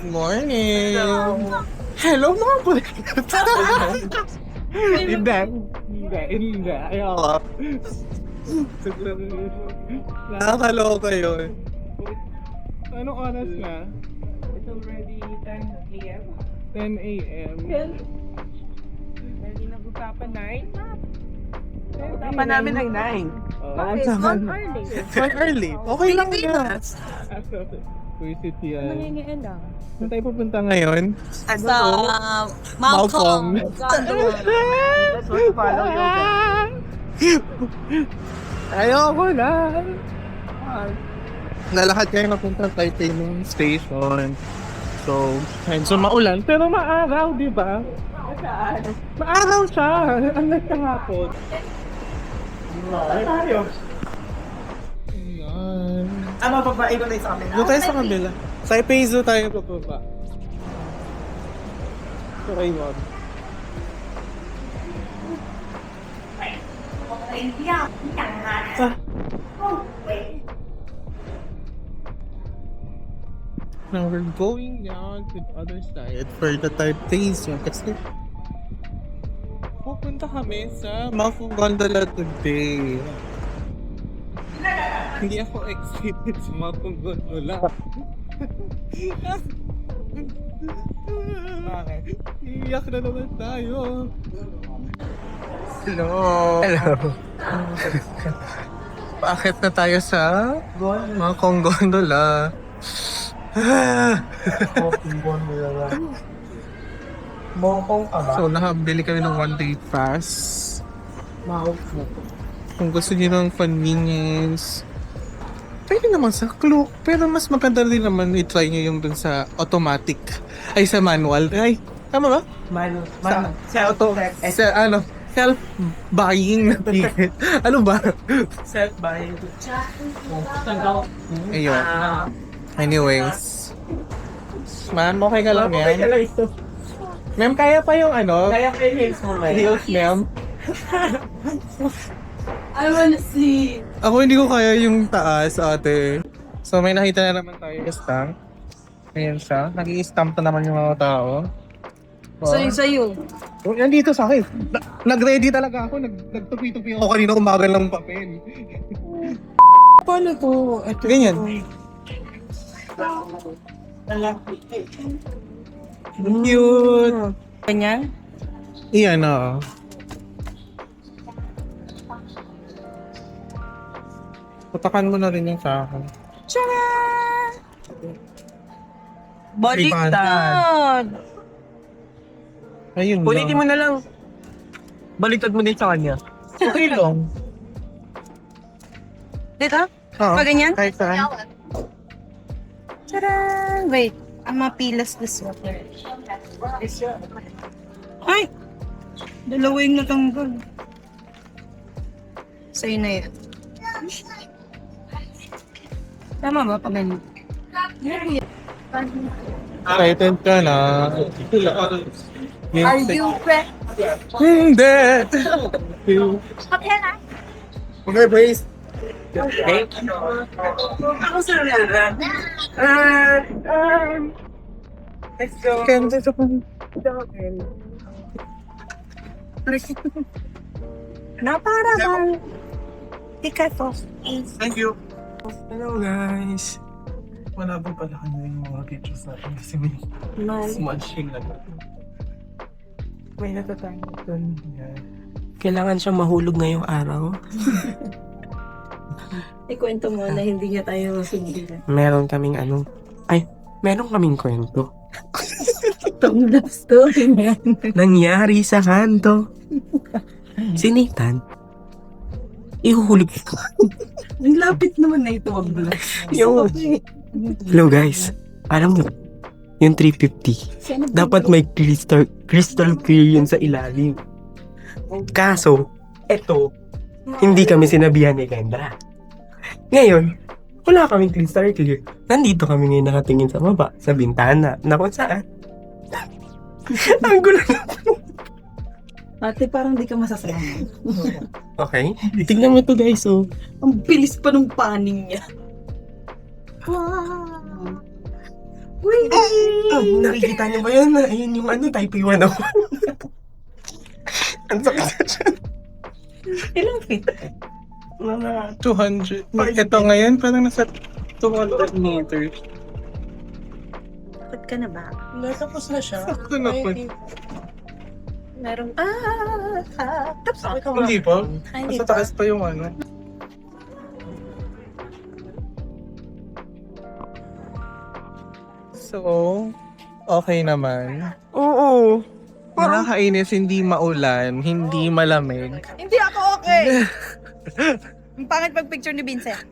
Morning! Hello mga bulit! Hindi. Ayoko. Nakakaloka yun. Anong oras na? It's already 10 a.m. 10 a.m. Ready na usapan 9? Usapan namin ay 9. Bakit? One early. One early. Okay lang yan. Visit yan. Nangingiin lang. Saan tayo pupunta ngayon? Sa Malcolm. Follow yoga. Ayoko na. Nalakad kayo napunta sa Titanium Station. So maulan, pero maaraw, di ba? Maaraw siya. Ang nagkahapon. Tayo. Ayan. Ano pa ba? Ikaw na sa amin. Doon tayo sa kabila. Sa Ipeizo tayo pupunta. So, Raymond. Now we're going down to the other side for the third phase yun. Kasi pupunta kami sa Mount Gondola today. Hindi ako excited sa Mount Gondola. Bakit? Iiyak na naman tayo. Hello. Bakit na tayo sa Mount Gondola? Mokong ka ba? So, nakabili kami ng one-day pass. Kung gusto niyo ng convenience, pwede naman sa Klook. Pero mas maganda rin naman i-try niyo yung dun sa automatic. Ay, sa manual. Ay, tama ba? Self-buying na ticket. Ano ba? Self-buying. Ayun. Anyways. Ma'am, okay ka lang yan? Ma'am, kaya pa yung ano? Kaya kayo heels mo, man. Heels, ma'am? I wanna see. Ako hindi ko kaya yung taas, ate. So may nakita na naman tayo yung stamp. Ayan siya. Nag-i-stamp na naman yung mga tao. Sa'yo. Oh, nandito sa akin. Nag-ready talaga ako. Nagtupi-tupi ako kanina umagal ng papel. Paano to? Ito. Ganyan. Cute. Ganyan? Iyan na. Patakan mo na rin yung sa akin. Tcharan! Baliktad! Ayun Ulitin mo na lang. Baliktad mo din sa kanya. Okay lang. Dito? Oo. Pag ganyan? Kahit saan. Tcharan! Wait, ang mapilas this one. Ay! Dalawa yung natanggal. Sa'yo na yan. Tama ba pag ganyan? Excited ka na. Are you ready? Hindi! Okay na. Okay, brace. Ako sa rara. Let's go. Ganda sa pan. Na para bang ikato. Thank you. Hello guys. Wala po pala kanya yung mga pictures natin kasi may No. smudging na. May natatangin doon. Yeah. Kailangan siyang mahulog ngayong araw. Ikwento mo na hindi niya tayo masunod. Meron kaming meron kaming kwento. Itong love story na yan. Nangyari sa kanto. Si Nathan, ihuhulog ko. Ang lapit naman na ito. Yung, hello guys, alam nyo, yung 350, dapat may crystal clear yun sa ilalim. Kaso, eto, hindi kami sinabihan ni Kendra. Ngayon, wala kaming crystal clear. Nandito kami ngayon nakatingin sa baba, sa bintana, na kung saan. Ang gulo na. Ate, parang di ka masasama. Okay, tignan mo to guys, oh. Ang bilis pa nung paning niya. Wow! Nakikita niyo ba yun? Ayun yung type 1 ako. Ang sakit sa tiyan. Ilang feet? Mga 200. Ito ngayon, parang nasa 200 meters. Takot ka na ba? natapos na siya. Sakto na po. Merong, tapos ako ka ba? Hindi pa. Hindi Sa pa. taas pa yung ano. So, okay naman. Oo. Nakakainis, hindi maulan, hindi malamig. Hindi ako okay. Ang pangit pag-picture ni Vincent.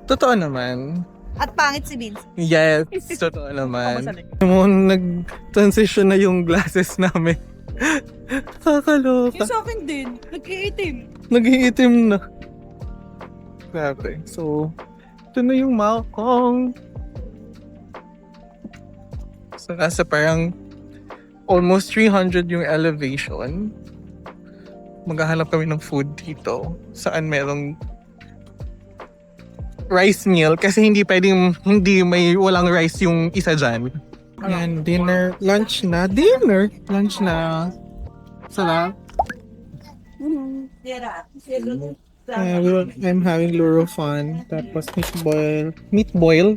Totoo naman. At pangit si Vince. Yes, totoo naman. Nung nag-transition na yung glasses namin. Kakaloka. Yung sa akin din, nag-iitim. Nag-iitim na. Grabe. So, ito na yung Malcolm. So, nasa parang almost 300 yung elevation. Maghahanap kami ng food dito. Saan merong rice meal. Kasi hindi pwedeng, walang rice yung isa dyan. Yan, dinner. Lunch na. Dinner. Lunch na. Sarap. I'm having Lurofan. Tapos meatball.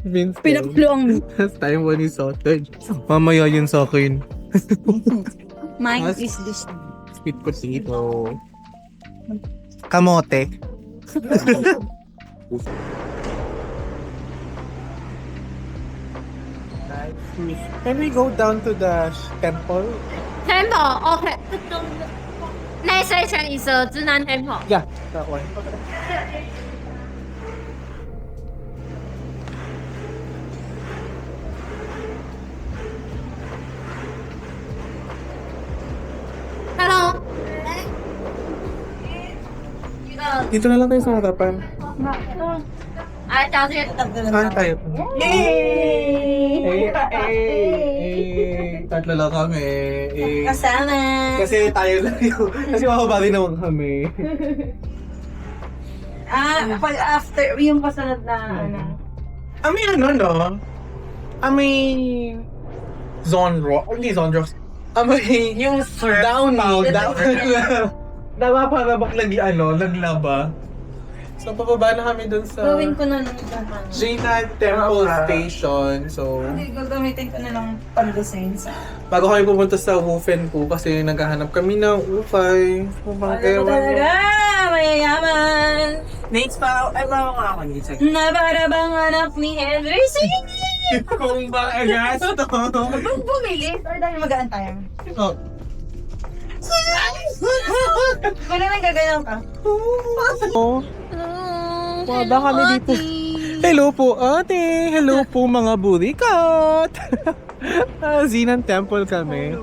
Vince. Pinaklo ang Last time when you sausage. Mamaya yun sa akin. mine Mas- is this. Sweet potato. Kamote. Can we go down to the temple? Temple, okay. 那谁选你说指南 Temple？ Yeah, that one. Hello。 Dito na lang tayo sa harapan. 哎，小姐， Saan tayo? Eh, tatlo lang kami. Kasama. Kasi tayo lang yun. Kasi makabali naman kami. Pag after, yung pasunod na, May ano, no? May genre. Hindi genre. May yung down. Dawa para bak naglaba. So, pababa na kami dun sa gawin ko na lang dyan. Jaina Temple Station. So, Hindi, gagamitin ko na lang pang-design sa... bago kami pumunta sa Wufen po kasi naghahanap kami ng ufay. Upang Ano ba talaga? Mayayaman! Nates pa, ay ba nga ako dito? Na para bang anak ni Henry C. Kung ba agas to? Kung bumili, or dahil magaan tayo? Oh. Wala nang gagayaw ka? Oh. Wala kami dito. Hello po ate! Hello po mga burikat! Zinan Temple kami.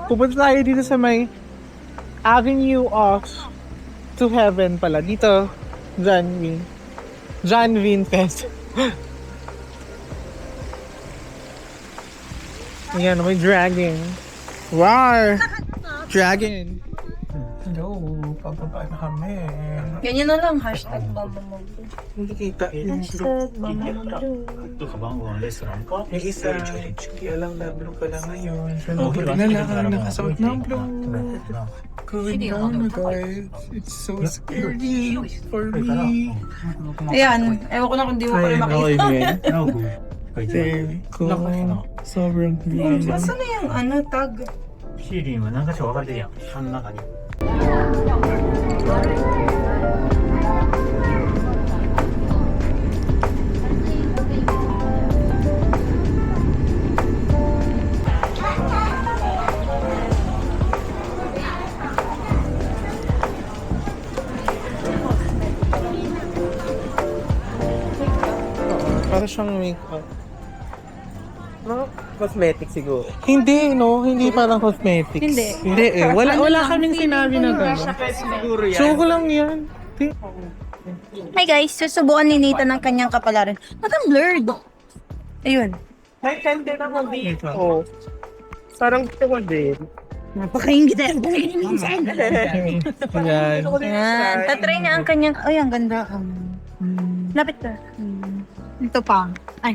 Pupunta tayo dito sa may Avenue of to Heaven pala. Dito, John Vin Fest. Ayan, may dragon. Wow! Dragon! Hello, pababa na kami. Ganyan na lang, hashtag mamamag. Hindi kita. Hashtag mamamag. Yung isa, hindi alam na blue pala ngayon. Pero na lang nakasuot ng blue. Going down, guys. It's so scary for me. Ayan, ewan ko na kung di mo pa rin makita. Very cool. Sobrang green. Nasaan na yung tag? シーリンは何か所分かれてるやん。あの中に。 Para siyang makeup. Mga cosmetic siguro. Hindi, no? Hindi parang cosmetics. Hindi eh. Wala kaming sinabi na gano'n. Siguro yan. Show ko lang yan. Hi guys, susubukan ni Nathan ng kanyang kapalaran. Ba't ang blurred? Ayun. May tende na ako dito. Oo. Parang gusto ko din. Napakaingit na yung Vincent. Yan. Yan. Tatry niya ang kanyang... Ay, ang ganda. Lapit ka. Ganito pa. Ay,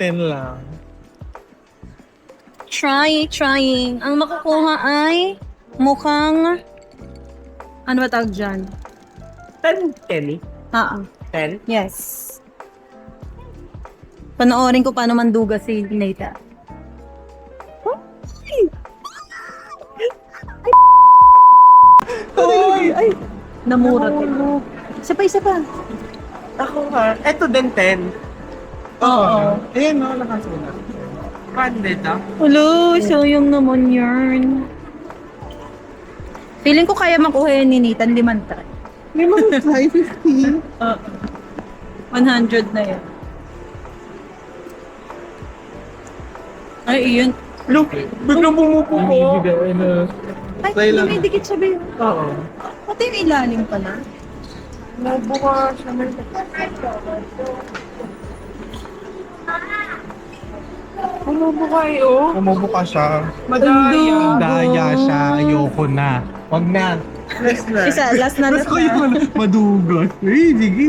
10 lang. trying. Ang makukuha ay mukhang, ano ba tawag dyan? 10? Ha, 10? yes. Panoorin ko paano manduga si Nita. Ay! Namura ko. Isa pa. Ako nga. Eto din 10. Oo. Ayun, no, nakasuna. 100 ah. Hello, sayang naman yarn. Feeling ko kaya makuha yan ni Nathan, 5 try. May mga try 50. 100 na yan. Ay, iyon. Look, biglang bumupo ko. Ay, Try lang. may dikit sabi. Oo. Pati yung ilalim pala. Nabuka siya. Bumubuka oh. Umubuka siya. Madaya. Daya siya. Ayoko na. Wag na. Isa, last na. Ko yun. Madugot. Ay, sige.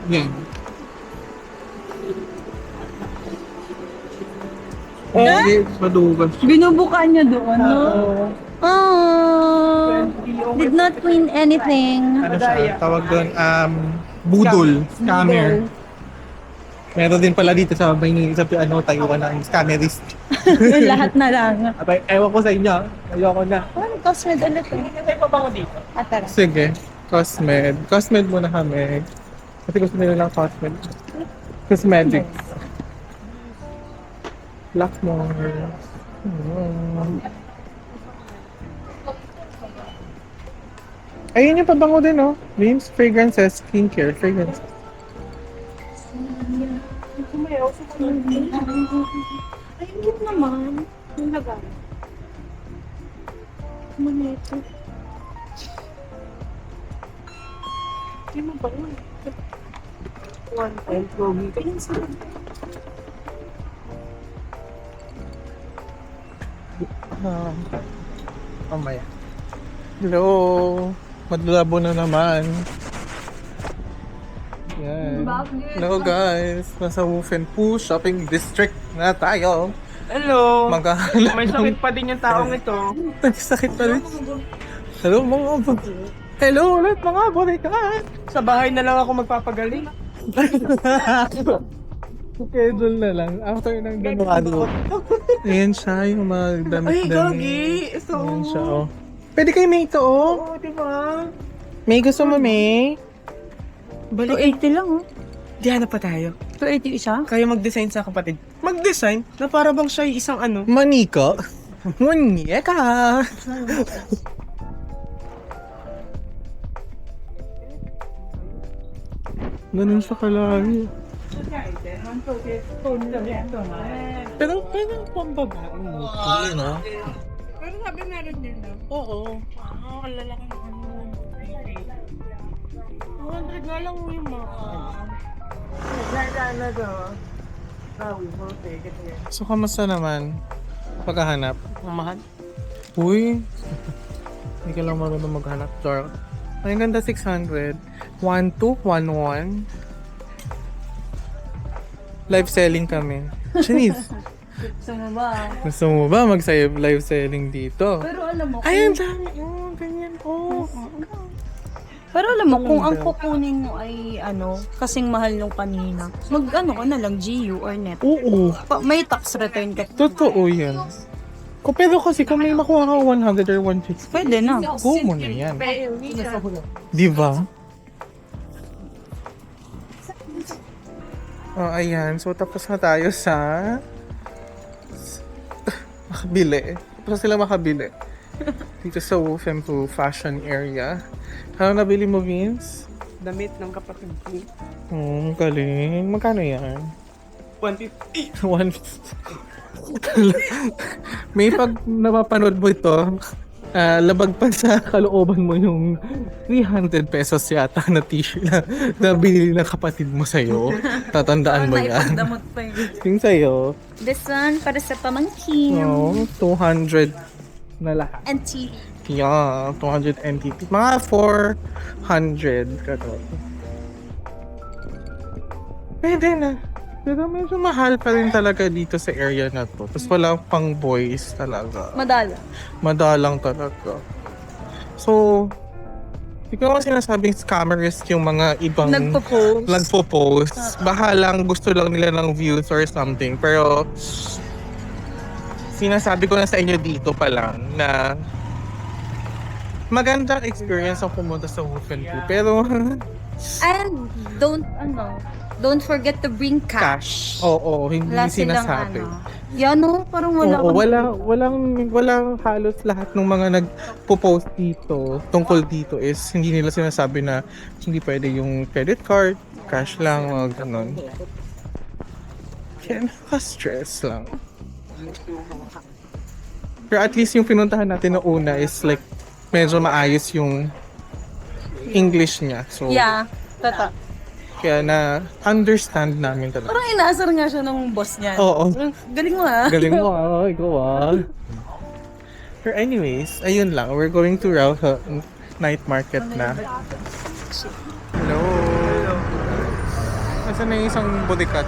Yan. Hindi, madugot. Binubuka niya doon, no? Oh, did not win anything. Ano siya? Tawag doon, budol. Scammer. Meron din pala dito sa Taiwan ng scammerist. Lahat na lang. Abay, ewan ko sa inyo. Ayoko na. Ano, cosmed ulit eh. May pabango dito. Tara. Sige. Cosmed. Cosmed muna kami. Kasi gusto nila lang cosmed. Cosmetics. Blackmore. Ayun yung pabango din, oh. Names, fragrances, skincare, fragrances. Ay, cute naman. Yung lagay. Maneto. Hindi mo ba yun? 1 pogi. Mamaya. Hello. Madlabo na naman. Yan. Hello guys. Nasa Wolf and Poo Shopping District na tayo. Hello. Magkahanap. May sakit pa din yung taong ito. Sakit pa rin. Hello mga Hello ulit mga balikan. Sa bahay na lang ako magpapagaling. Schedule na lang. After ng ganwado. Ayan siya yung mga damit-damit. So, Ayan siya, oh. Pwede kayo may ito, oh. oh, diba? May gusto mo, May? 280 lang, oh. Diyan na pa tayo. 280 isa? Kaya mag-design sa kapatid. Mag-design? Na para bang siya yung isang ano? Manika. Munyeka. Ganun siya kalagi. Pero pambabae mo. Yun, ah. Pero sabi meron din na. Oo. Ang lalaki ng ano. 200 na lang yung mga. Nagdaan na daw. So, kamusta naman? Paghahanap? Ang mahal. Uy. Hindi ka lang marunong maghanap. Char. Ang ganda 600. 1211. Live selling kami. Shanice, Gusto mo ba? gusto mo ba live selling dito? Pero alam mo, Ay, ang dami. Oh, ganyan. Oh. pero alam mo, kung ang kukunin mo ay ano, kasing mahal nung kanina, mag-ano ka na lang, GU or net. Oo. May tax return ka. Totoo yan. Pero kasi kung may makuha ka 100 or 150, Pwede na. go mo na yan. Di ba? Oh, ayan. So, tapos na tayo sa makabili. Tapos sila makabili. Dito sa Wolf and Poo fashion area. Ano nabili mo, Vince? Damit ng kapatid ko. Galing. Magkano yan? 150. 150. May pag napapanood mo ito, labag pa sa kalooban mo yung 300 pesos yata na t-shirt na binili ng kapatid mo sa'yo. Tatandaan mo yan. Naipagdamot pa yun. Yung sa'yo, This one, para sa pamangkin. 200 na lahat. And tea. Yeah, 200 NTT. Mga 400 kato. Pwede na. Pero medyo mahal pa rin talaga dito sa area na to. Tapos wala pang boys talaga. Madala. Madalang talaga. So, hindi ko naman sinasabing scammers yung mga ibang nagpo-post. Bahalang gusto lang nila ng views or something. Pero, sinasabi ko na sa inyo dito pa lang na magandang experience ang pumunta sa Wolfenku. Pero, And don't forget to bring cash. oo, hindi Wala silang sinasabi. Yan parang wala. Oo, walang halos lahat ng mga nagpo-post dito tungkol dito is hindi nila sinasabi na hindi pwede yung credit card, cash lang, mga ganun. Kaya nakaka-stress lang. Pero at least yung pinuntahan natin na una is like medyo maayos yung English niya. So, Yeah, tata. kaya na-understand namin talaga. Parang inaasar nga siya ng boss niya. Oo. Galing mo ha. Galing mo ikaw Pero anyways, ayun lang. We're going to Rauha night market na. Hello. Nasaan na yung isang bodycut?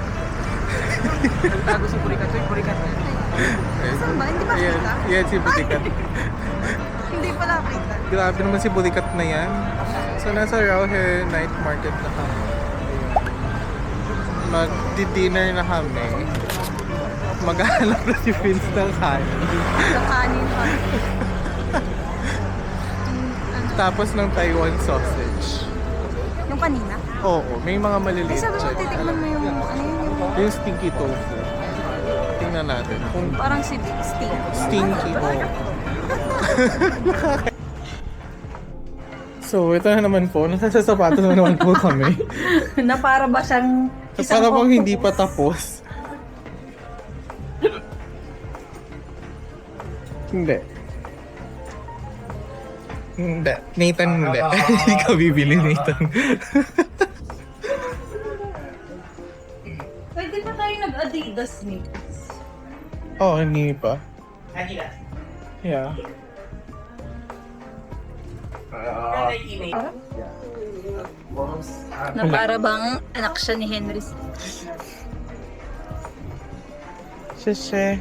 Tago si Burikat. Ito yung Burikat. Saan ba? Hindi ba kita? Yan si bodycut. Hindi pala kita. Grabe naman si bodycut na yan. So nasa Rauha night market na kami. Mag-dinner na kami. Maghahanap na si Vince ng kanin. Sa kanin pa. Tapos ng Taiwan sausage. Yung kanina? Oo, may mga maliliit Sabi mo, dyan. titikman mo yung ano yun? Yung stinky tofu. Tingnan natin. Kung Parang si Big Steak. stinky mo. So, ito na naman po. Nasa sapatos na naman po kami. Na para ba siyang Para bang hindi pa tapos. Hindi. Hindi. Nathan, hindi. Hindi ka bibili, Nathan. Pwede pa tayo nag-Adidas ni. Oh, hindi pa. Yeah. Na para bang anak siya ni Henry. Sese.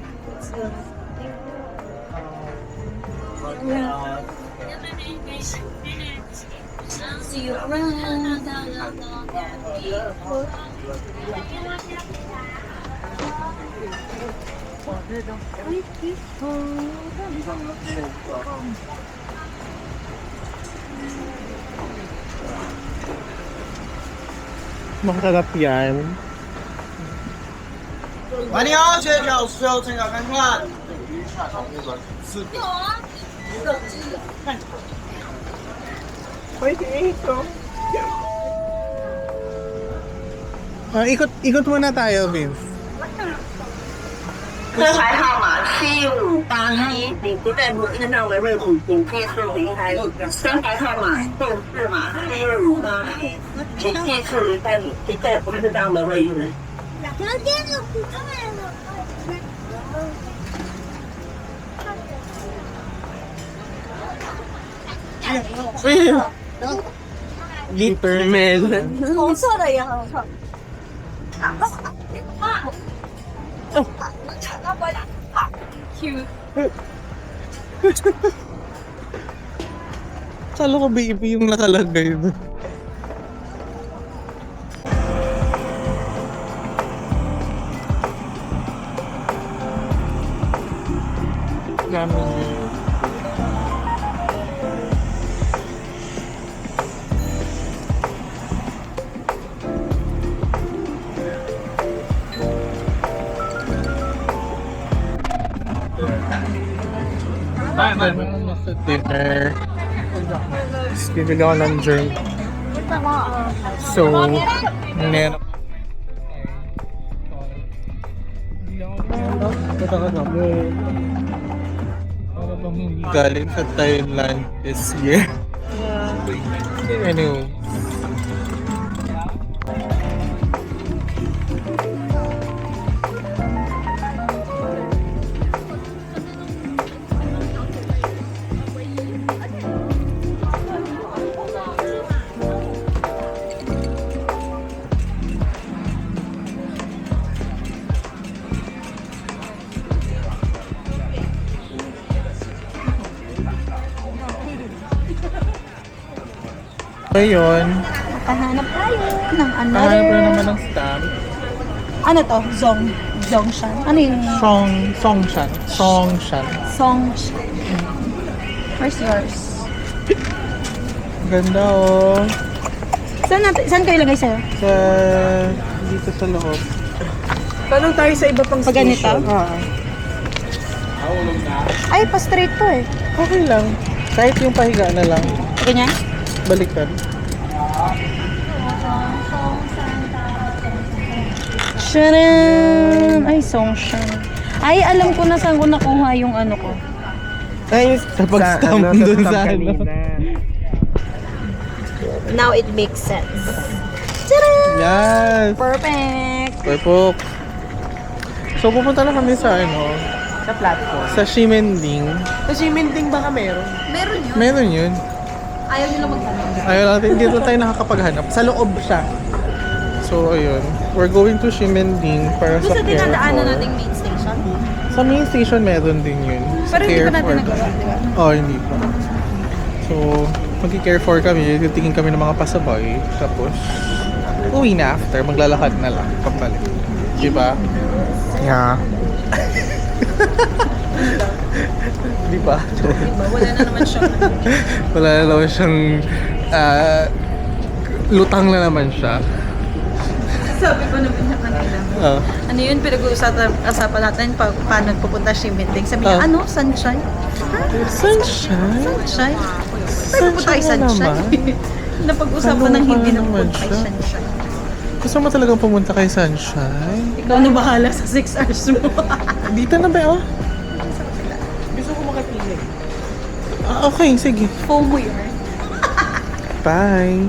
See you around. Masarap yan. 晚你好，谢谢小时候参考看看。 Ikot muna tayo, Vince. 车牌号码7581，你不在不看到的位置，请记是离开。车牌号码就是码7581，请记是在你不在不适当的位置。 Liter melon. 红色的也很好。 Kala ko baby yung nakalagay doon. Namin. Nasa dinner. Tapos bibili ako ng drink. So, meron. Ito ka na. Para Nung hindi galing sa Thailand this year. Anyway. Ngayon, Kahanap tayo ng nahanap na another... naman ng stamp. Ano to? Zongshan? Ano yung Songshan. Songshan? Where's yours? Ganda oh. Saan kayo ilagay sa'yo? Dito sa loob. Tanong tayo sa iba pang Pag ganito? Ay, pa-straight to eh. Okay lang. Kahit yung pahiga na lang. Ganyan? Baliktad. Sharan! Ay, Songshan. Ay, alam ko na saan ko nakuha yung ano ko. Ay, Sa pag-stamp dun sa ano. kanina. Now it makes sense. Sharan! Yes! Perfect! Perfect. So, pupunta na kami sa ano, Sa platform. sa Ximending. Sa Ximending baka meron. Meron yun. Meron yun. Ayaw nila magtanong. Ayaw natin, dito tayo nakakapaghanap. Sa loob siya. So, ayun. We're going to Ximending para Doon sa sa dinadaanan Carrefour. nating main station. Sa main station meron din yun. Sa Pero hindi pa natin Carrefour. nagawa, di ba? Oh, hindi pa. So, magki-Carrefour kami. Titingin kami ng mga pasabay. Tapos, uwi na after. Maglalakad na lang. Pabalik. Diba? Yeah. Di ba? Wala na naman siya. Wala na naman siyang lutang na naman siya. Sabi ko naman niya kanina. Ano yun, pinag-uusapan natin paano pupunta Ximending. Sabi niya, ano? Sunshine? Sunshine? Sunshine? Tayo pupunta kay Sunshine na Sunshine. Napag-usapan ng hindi na naman pupunta kay siya. Sunshine. Gusto mo talagang pumunta kay Sunshine? Ikaw na bahala sa 6 hours mo. Dito na ba oh? Gusto ko makapili. Okay, sige. FOMO yun. Bye.